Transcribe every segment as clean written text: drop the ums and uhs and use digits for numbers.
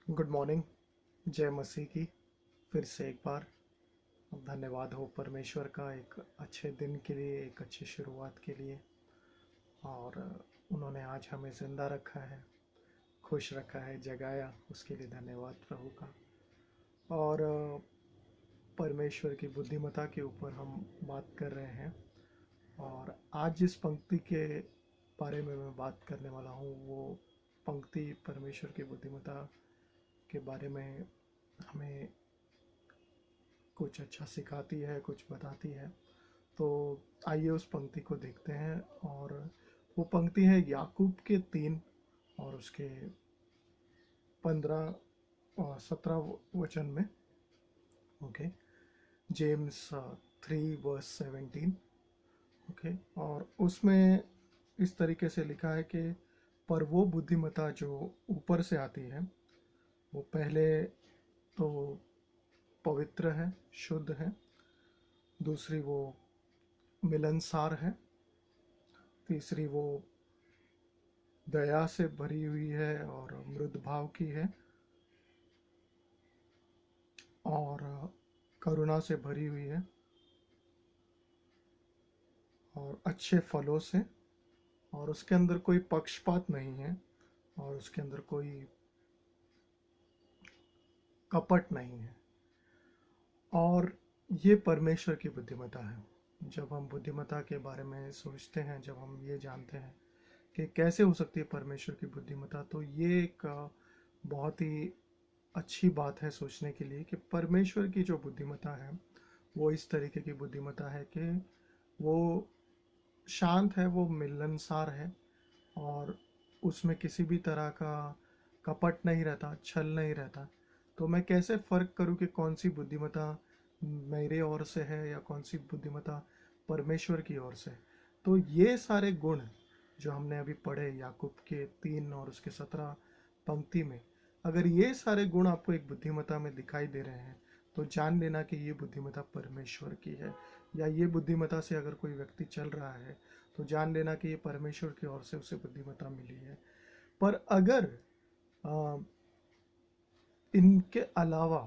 Good morning. जय मसीह की। फिर से एक बार धन्यवाद हो परमेश्वर का, एक अच्छे दिन के लिए, एक अच्छी शुरुआत के लिए। और उन्होंने आज हमें ज़िंदा रखा है, खुश रखा है, जगाया, उसके लिए धन्यवाद प्रभु का। और परमेश्वर की बुद्धिमत्ता के ऊपर हम बात कर रहे हैं। और आज जिस पंक्ति के बारे में मैं बात करने वाला हूँ, वो पंक्ति परमेश्वर की बुद्धिमत्ता के बारे में हमें कुछ अच्छा सिखाती है, कुछ बताती है। तो आइए उस पंक्ति को देखते हैं। और वो पंक्ति है याकूब के 3 और उसके 15 और 17 वचन में। ओके। James 3 verse 17। ओके। और उसमें इस तरीके से लिखा है कि पर वो बुद्धिमत्ता जो ऊपर से आती है, वो पहले तो पवित्र है, शुद्ध है। दूसरी वो मिलनसार है। तीसरी वो दया से भरी हुई है और मृदु भाव की है। और करुणा से भरी हुई है और अच्छे फलों से। और उसके अंदर कोई पक्षपात नहीं है और उसके अंदर कोई कपट नहीं है। और ये परमेश्वर की बुद्धिमत्ता है। जब हम बुद्धिमत्ता के बारे में सोचते हैं, जब हम ये जानते हैं कि कैसे हो सकती है परमेश्वर की बुद्धिमत्ता, तो ये एक बहुत ही अच्छी बात है सोचने के लिए कि परमेश्वर की जो बुद्धिमत्ता है वो इस तरीके की बुद्धिमत्ता है कि वो शांत है, वो मिलनसार है। और उसमें किसी भी तरह का कपट नहीं रहता, छल नहीं रहता। तो मैं कैसे फ़र्क करूं कि कौन सी बुद्धिमत्ता मेरे ओर से है या कौन सी बुद्धिमत्ता परमेश्वर की ओर से है। तो ये सारे गुण जो हमने अभी पढ़े याकूब के 3 और उसके 17 पंक्ति में, अगर ये सारे गुण आपको एक बुद्धिमत्ता में दिखाई दे रहे हैं, तो जान लेना कि ये बुद्धिमत्ता परमेश्वर की है। या ये बुद्धिमत्ता से अगर कोई व्यक्ति चल रहा है, तो जान लेना कि ये परमेश्वर की ओर से उसे बुद्धिमत्ता मिली है। पर अगर आ, इनके अलावा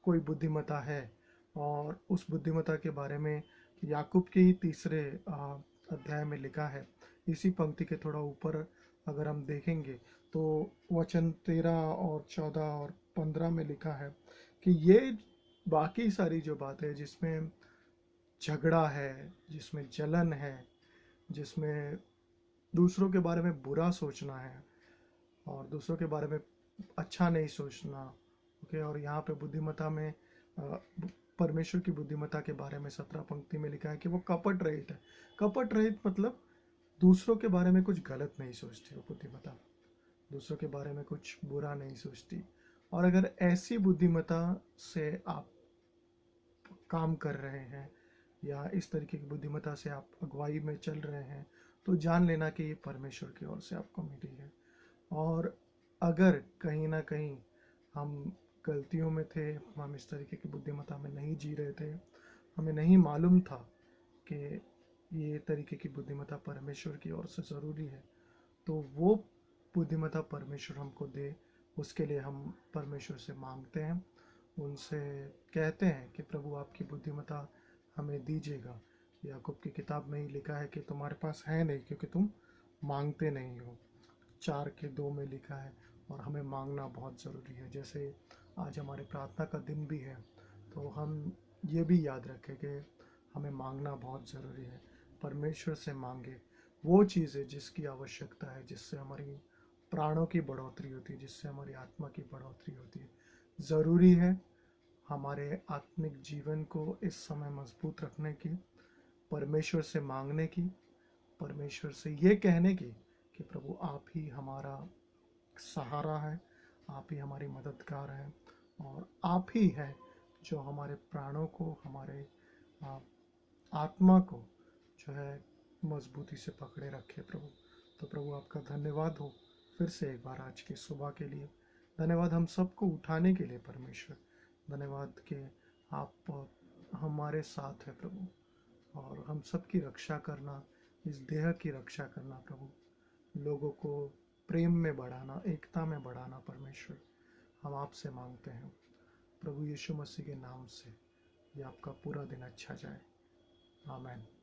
कोई बुद्धिमत्ता है, और उस बुद्धिमत्ता के बारे में याकूब के ही तीसरे अध्याय में लिखा है। इसी पंक्ति के थोड़ा ऊपर अगर हम देखेंगे, तो वचन 13 और 14 और 15 में लिखा है कि ये बाकी सारी जो बातें, जिसमें झगड़ा है, जिसमें जलन है, जिसमें दूसरों के बारे में बुरा सोचना है और दूसरों के बारे में अच्छा नहीं सोचना। ओके। और यहाँ पे बुद्धिमत्ता में परमेश्वर की बुद्धिमत्ता के बारे में 17 पंक्ति में लिखा है कि वो कपट रहित है। कपट रहित मतलब दूसरों के बारे में कुछ गलत नहीं सोचती वो बुद्धिमत्ता, दूसरों के बारे में कुछ बुरा नहीं सोचती। और अगर ऐसी बुद्धिमत्ता से आप काम कर रहे हैं या इस तरीके की बुद्धिमत्ता से आप अगुवाई में चल रहे हैं, तो जान लेना कि ये परमेश्वर की ओर से आपको मिली है। और अगर कहीं ना कहीं हम गलतियों में थे, हम इस तरीके की बुद्धिमत्ता में नहीं जी रहे थे, हमें नहीं मालूम था कि ये तरीके की बुद्धिमत्ता परमेश्वर की ओर से ज़रूरी है, तो वो बुद्धिमत्ता परमेश्वर हमको दे, उसके लिए हम परमेश्वर से मांगते हैं, उनसे कहते हैं कि प्रभु आपकी बुद्धिमत्ता हमें दीजिएगा। याकूब की किताब में ही लिखा है कि तुम्हारे पास है नहीं क्योंकि तुम मांगते नहीं हो। 4:2 में लिखा है। और हमें मांगना बहुत ज़रूरी है। जैसे आज हमारे प्रार्थना का दिन भी है, तो हम ये भी याद रखें कि हमें मांगना बहुत ज़रूरी है। परमेश्वर से मांगे वो चीज़ें जिसकी आवश्यकता है, जिससे हमारी प्राणों की बढ़ोतरी होती है, जिससे हमारी आत्मा की बढ़ोतरी होती है। ज़रूरी है हमारे आत्मिक जीवन को इस समय मजबूत रखने की, परमेश्वर से मांगने की, परमेश्वर से ये कहने की कि प्रभु आप ही हमारा सहारा है, आप ही हमारी मददगार हैं, और आप ही हैं जो हमारे प्राणों को, हमारे आत्मा को जो है मजबूती से पकड़े रखे प्रभु। तो प्रभु आपका धन्यवाद हो फिर से एक बार आज की सुबह के लिए। धन्यवाद हम सबको उठाने के लिए परमेश्वर। धन्यवाद कि आप हमारे साथ है प्रभु, और हम सबकी रक्षा करना, इस देह की रक्षा करना प्रभु, लोगों को प्रेम में बढ़ाना, एकता में बढ़ाना परमेश्वर। हम आपसे मांगते हैं। प्रभु यीशु मसीह के नाम से ये आपका पूरा दिन अच्छा जाए। आमीन।